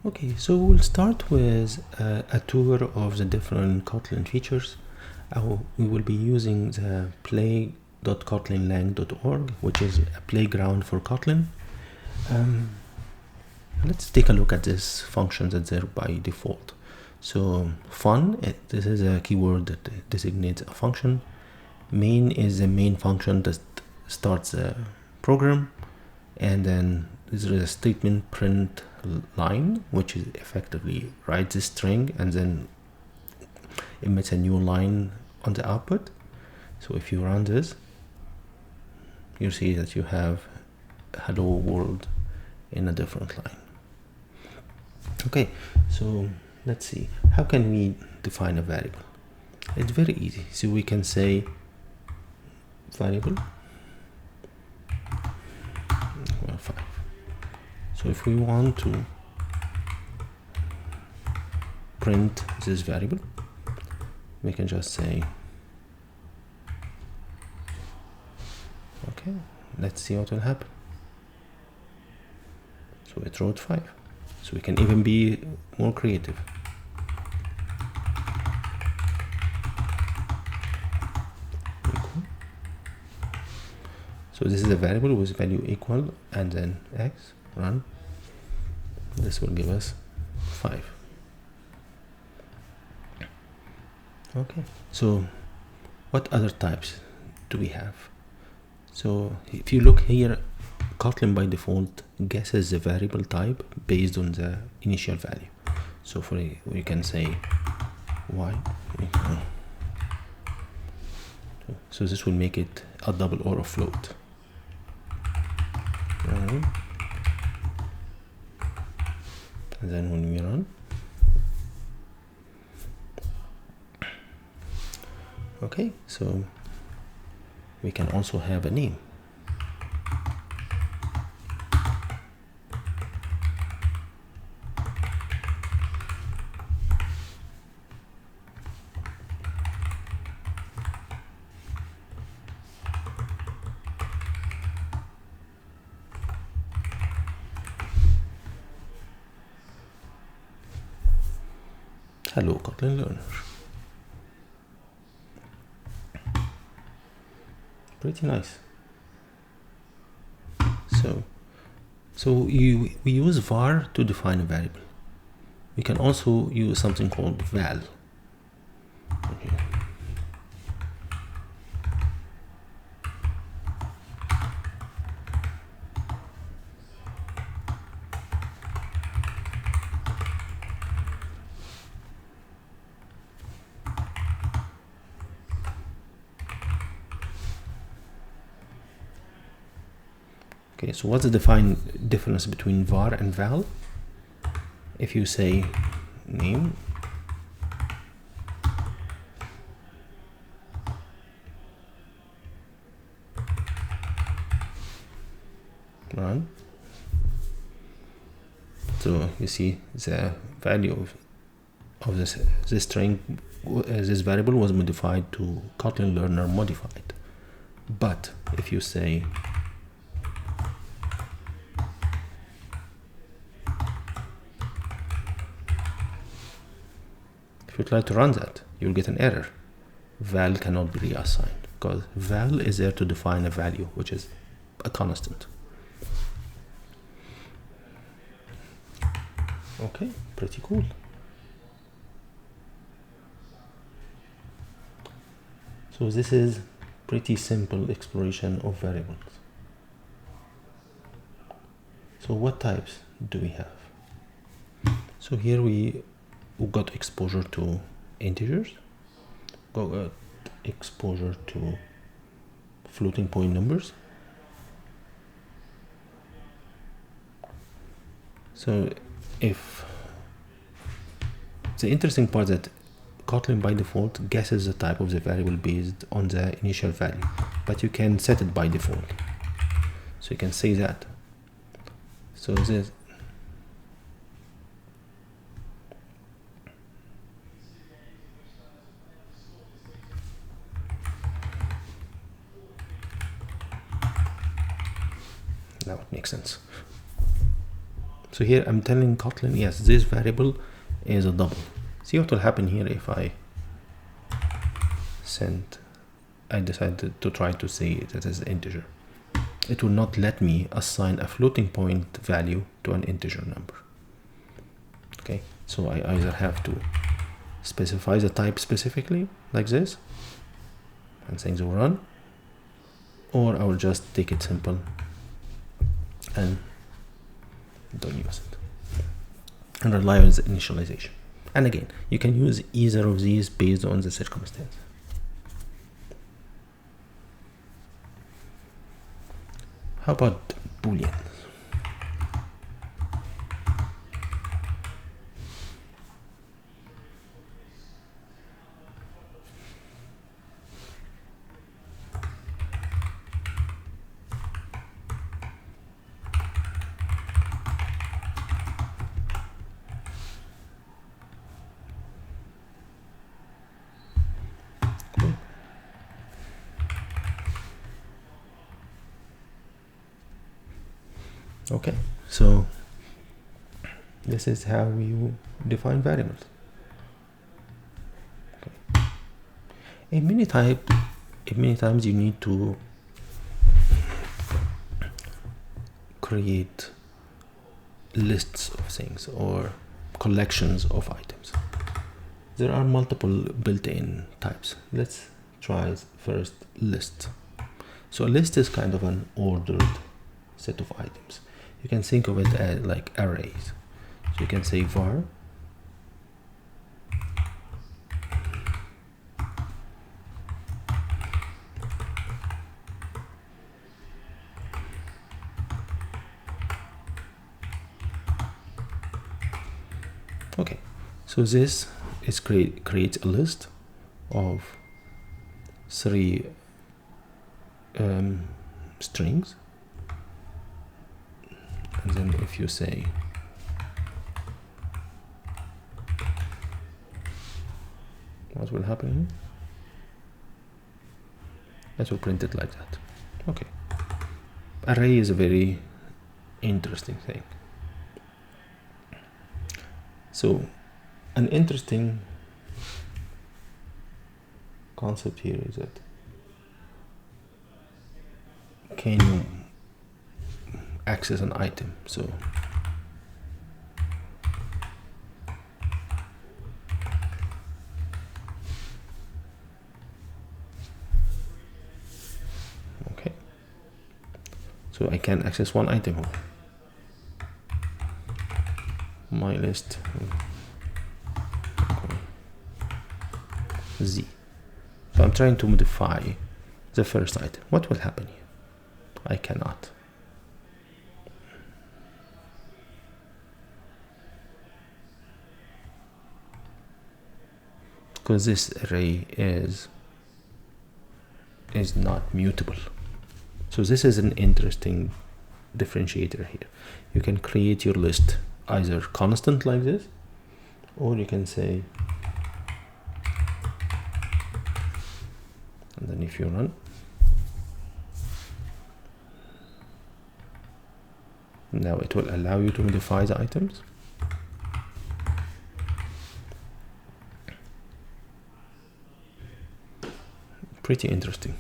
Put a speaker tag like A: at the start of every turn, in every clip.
A: Okay, so we'll start with a tour of the different Kotlin features. We will be using the play.kotlinlang.org, which is a playground for Kotlin. Let's take a look at this function that's there by default. So fun, this is a keyword that designates a function. Main is the main function that starts the program, and then there is a statement print line, which is effectively writes a string and then emits a new line on the output. So if you run this, you see that you have hello world in a different line. Okay, so let's see, how can we define a variable? It's very easy. So we can say variable, well, 5. So if we want to print this variable, we can just say, okay, let's see what will happen. So it wrote 5. So we can even be more creative. So this is a variable with value equal and then x, run. This will give us 5. Okay, so what other types do we have? So if you look here, Kotlin by default guesses the variable type based on the initial value. So we can say y equal. So this will make it a double or a float. And then when we run, okay, so we can also have a name. Hello Kotlin learner. Pretty nice. So we use var to define a variable. We can also use something called val. Okay. Okay, so what's the difference between var and val? If you say name, run, so you see the value of this string, this variable was modified to Kotlin learner modified. But if you say if you try to run that, you'll get an error. Val cannot be reassigned because val is there to define a value, which is a constant. Okay, pretty cool. So this is pretty simple exploration of variables. So what types do we have? So here we got exposure to integers, got exposure to floating point numbers. So if the interesting part that Kotlin by default guesses the type of the variable based on the initial value, but you can set it by default. So you can say that. So this now it makes sense. So here I'm telling Kotlin, yes, this variable is a double. See what will happen here if I decided to try to say it as an integer. It will not let me assign a floating point value to an integer number. Okay, so I either have to specify the type specifically like this and things will run, or I will just take it simple and don't use it and rely on the initialization. And again, you can use either of these based on the circumstance. How about Boolean? Okay, so this is how you define variables. Okay. In many times you need to create lists of things or collections of items. There are multiple built-in types. Let's try first list. So a list is kind of an ordered set of items. You can think of it as like arrays. So you can say var okay, so this is creates a list of 3 strings, and then if you say what will happen here, it will print it like that. Okay, array is a very interesting thing. So an interesting concept here is that can you access an item? So okay, so I can access one item here. My list Z. So I'm trying to modify the first item. What will happen here? I cannot. Because this array is not mutable. So this is an interesting differentiator here. You can create your list either constant like this, or you can say, and then if you run, now it will allow you to modify the items. Pretty interesting.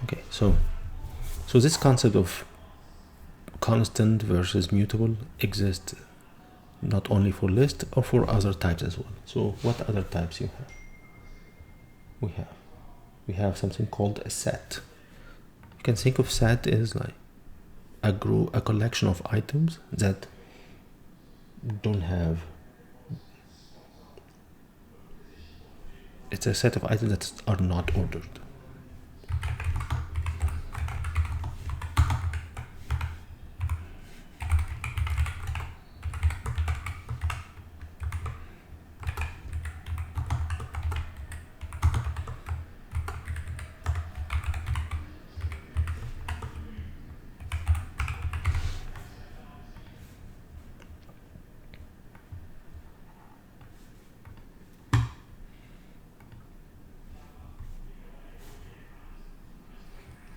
A: Okay, so this concept of constant versus mutable exists not only for list or for other types as well. So what other types you have? We have something called a set. You can think of set as like a collection of items that don't have, it's a set of items that are not ordered.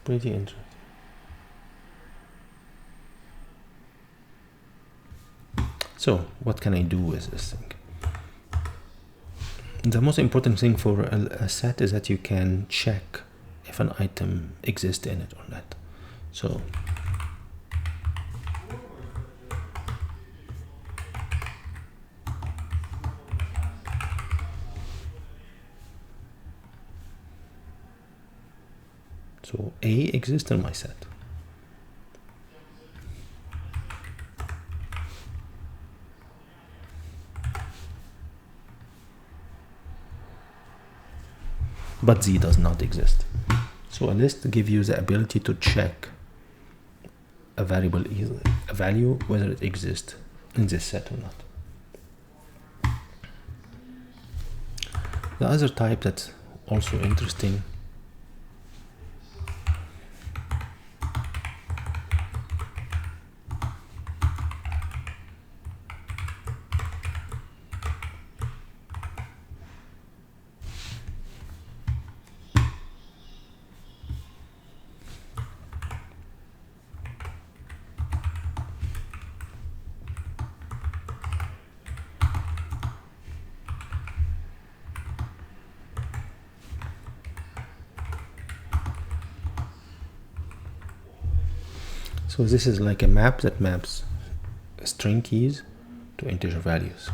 A: Pretty interesting. So what can I do with this thing? The most important thing for a set is that you can check if an item exists in it or not. So A exists in my set. But Z does not exist. So a list gives you the ability to check a variable, a value, whether it exists in this set or not. The other type that's also interesting So this is like a map that maps string keys to integer values.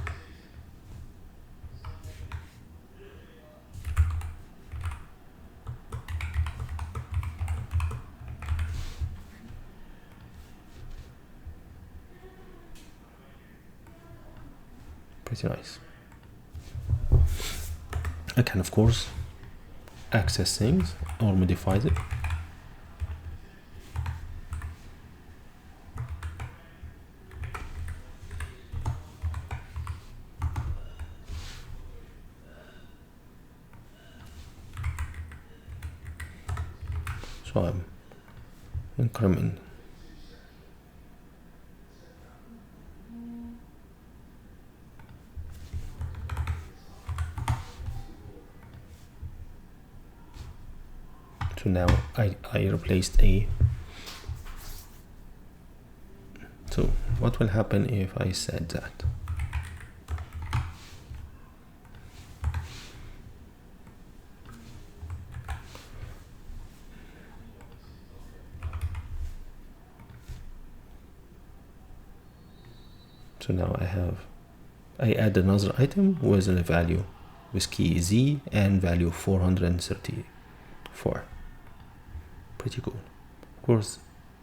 A: Pretty nice. I can of course access things or modify them. So I'm increment. So now I replaced A. So what will happen if I said that? So now I add another item with a value with key Z and value 434. Pretty cool. Of course,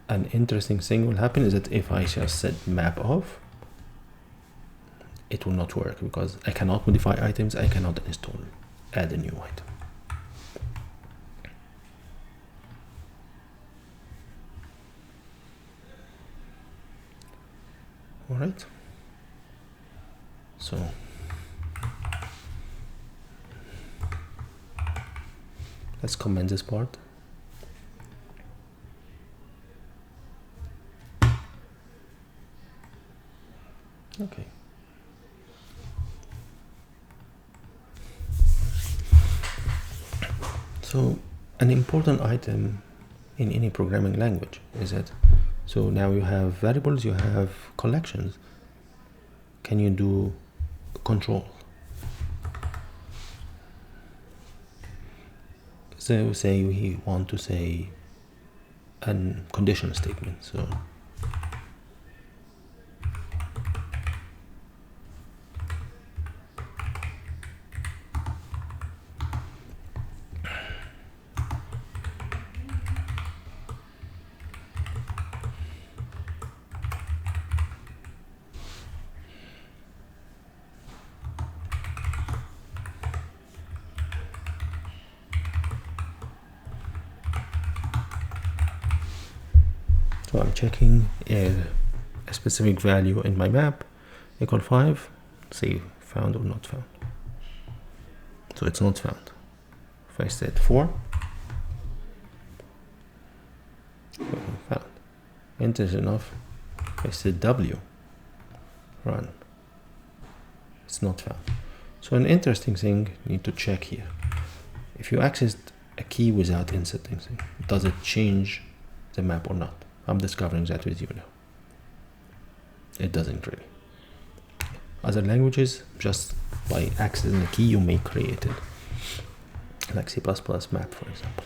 A: an interesting thing will happen is that if I just set map off, it will not work because I cannot modify items, I cannot add a new item. All right. So let's comment this part. Okay. So an important item in any programming language is that, so now you have variables, you have collections. Can you do control? So say we want to say a conditional statement. So I'm checking a specific value in my map equal 5, say found or not found. So it's not found. If I said 4, found. Enter is enough. If I said W, run. It's not found. So an interesting thing you need to check here. If you accessed a key without inserting thing, does it change the map or not? I'm discovering that with you now. It doesn't really. Other languages, just by accessing a key, you may create it, like C++ map, for example.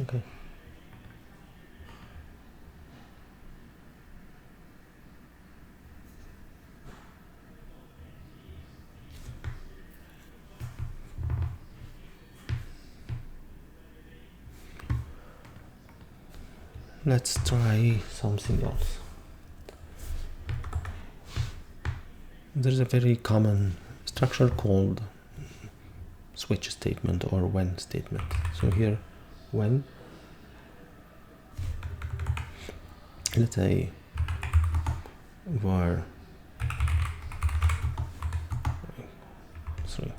A: Okay. Let's try something else. There's a very common structure called switch statement or when statement. So here, when, let's say var 3.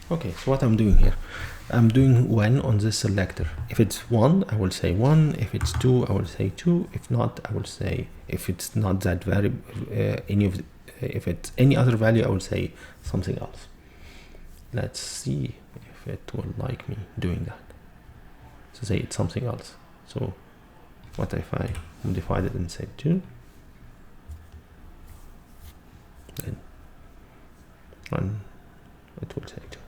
A: Okay, so what I'm doing here, I'm doing when on this selector. If it's 1, I will say 1. If it's 2, I will say 2. If not, I will say, if it's not that variable, if it's any other value, I will say something else. Let's see if it will like me doing that. So say it's something else. So what if I modify it and say 2? Then run, it will say 2.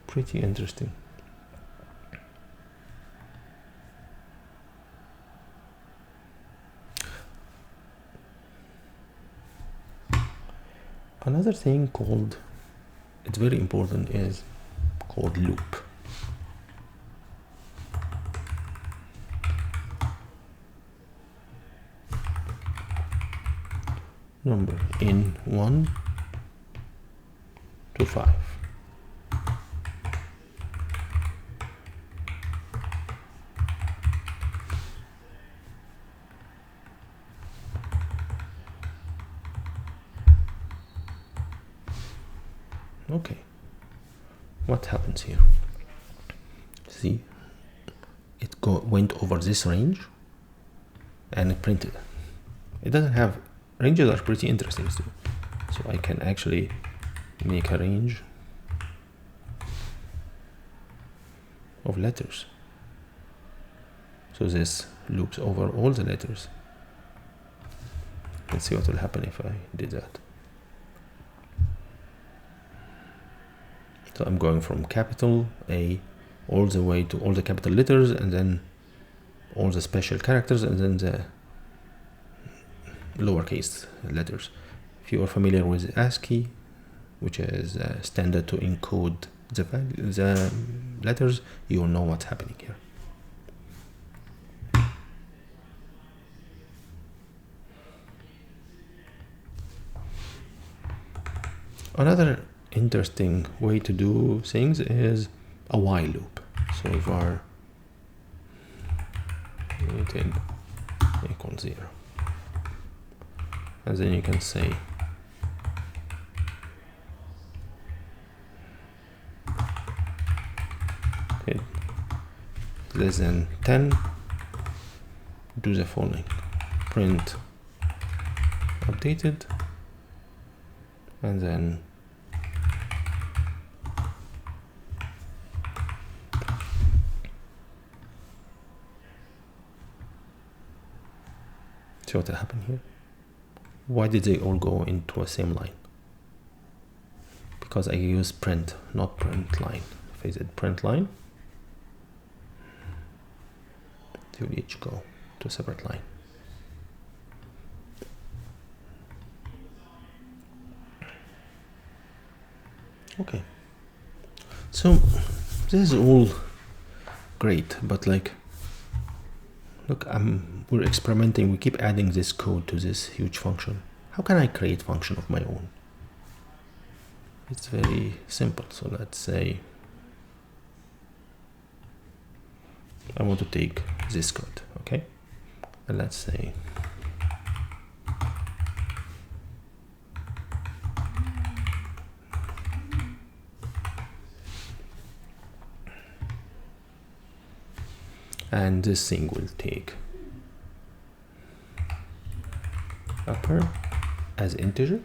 A: Pretty interesting. Another thing called, it's very important, is called loop. Number in 1 to 5. Okay, what happens here? See, it went over this range and it printed. It doesn't have, ranges are pretty interesting too. So I can actually make a range of letters. So this loops over all the letters. Let's see what will happen if I did that. So I'm going from capital A all the way to all the capital letters, and then all the special characters, and then the lowercase letters. If you are familiar with ASCII, which is standard to encode the letters, you will know what's happening here. Another interesting way to do things is a while loop. So var anything equals 0, and then you can say okay, less than 10, do the following: print updated, and then see what happened here. Why did they all go into a same line? Because I use print, not print line. If I said print line, they will each go to a separate line. Okay, so this is all great, but like, look, we're experimenting, we keep adding this code to this huge function. How can I create function of my own? It's very simple. So let's say I want to take this code, okay? And let's say and this thing will take upper as integer,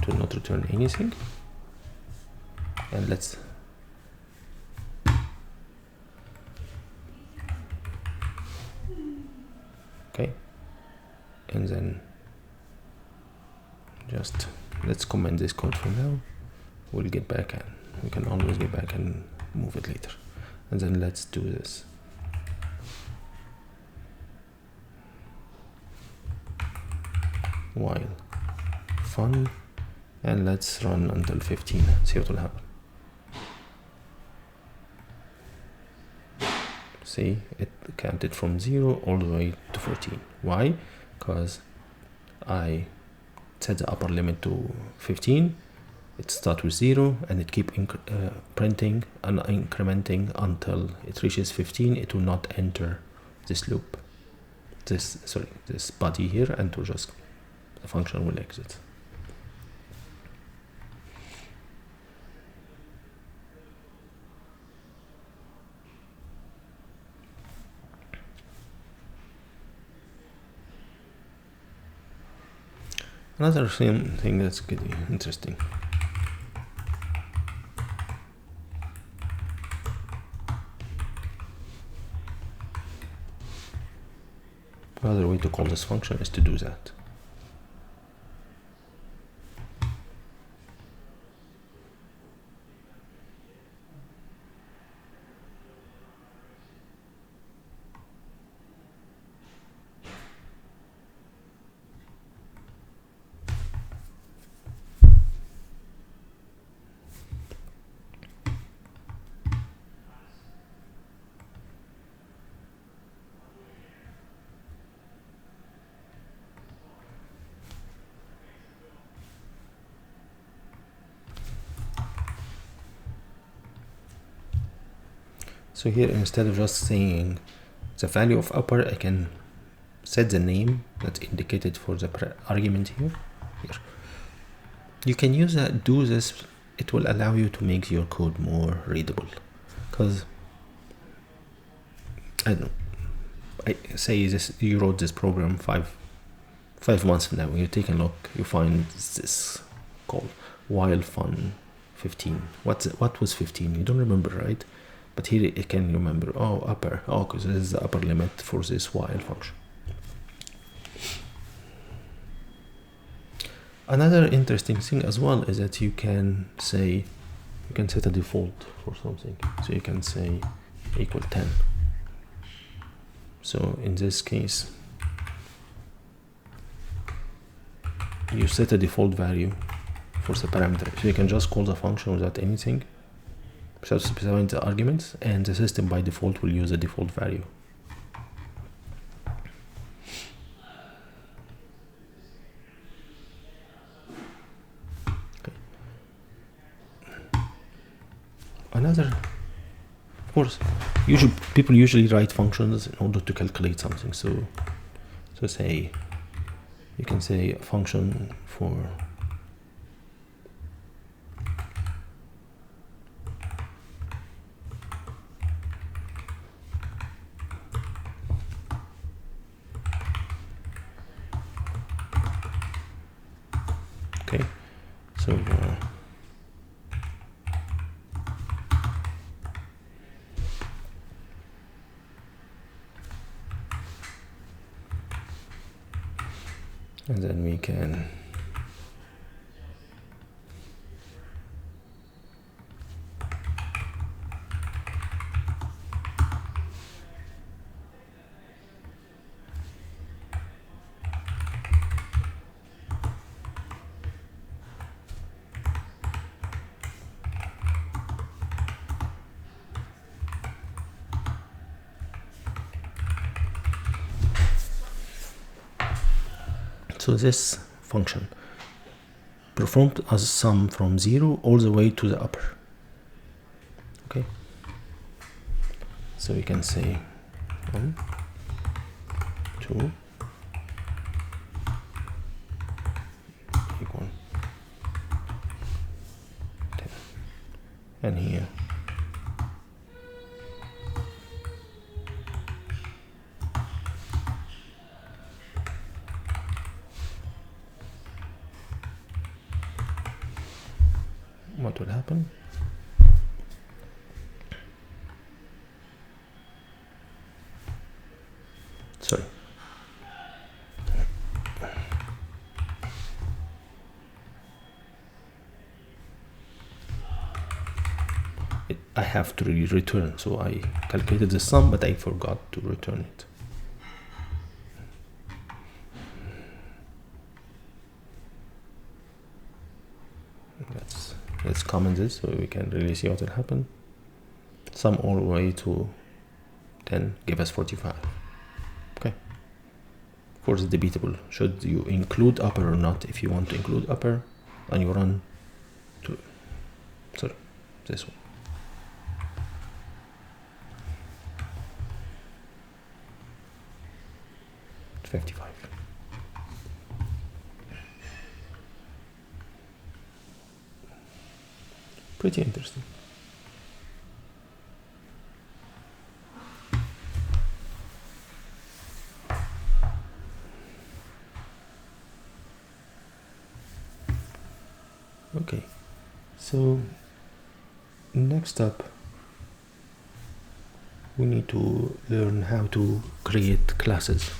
A: it will not return anything, and let's okay, and then just let's comment this code for now. We'll get back and we can always get back and move it later. And then let's do this. While fun, and let's run until 15, see what will happen. See, it counted from 0 all the way to 14. Why? Because I set the upper limit to 15. It starts with 0 and it keeps printing and incrementing until it reaches 15. It will not enter this loop, this body here, and to just the function will exit. Another thing that's pretty interesting. Another way to call this function is to do that. So here, instead of just saying the value of upper, I can set the name that's indicated for the argument here. You can use that, do this, it will allow you to make your code more readable. Because, I don't know, I say this, you wrote this program five months from now, you take a look, you find this called while fun 15. What was 15? You don't remember, right? But here it can remember, oh, upper, oh, because this is the upper limit for this while function. Another interesting thing as well is that you can say, you can set a default for something. So you can say equal 10. So in this case, you set a default value for the parameter. So you can just call the function without anything, without specifying the arguments, and the system by default will use the default value. Okay. Another, of course, people usually write functions in order to calculate something. So say, you can say a function for okay, so and then we can So this function performed as sum from 0 all the way to the upper. Okay, so we can say 1, 2 equal 10, and here what will happen? Sorry. I have to return, so I calculated the sum, but I forgot to return it. Let's comment this so we can really see what will happen. Sum all the way to 10 give us 45. Okay. Of course, it's debatable. Should you include upper or not? If you want to include upper, and you run to this one. It's 55. Pretty interesting. Okay, so next up we need to learn how to create classes,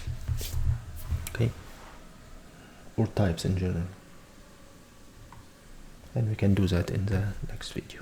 A: okay, or types in general, and we can do that in the next video.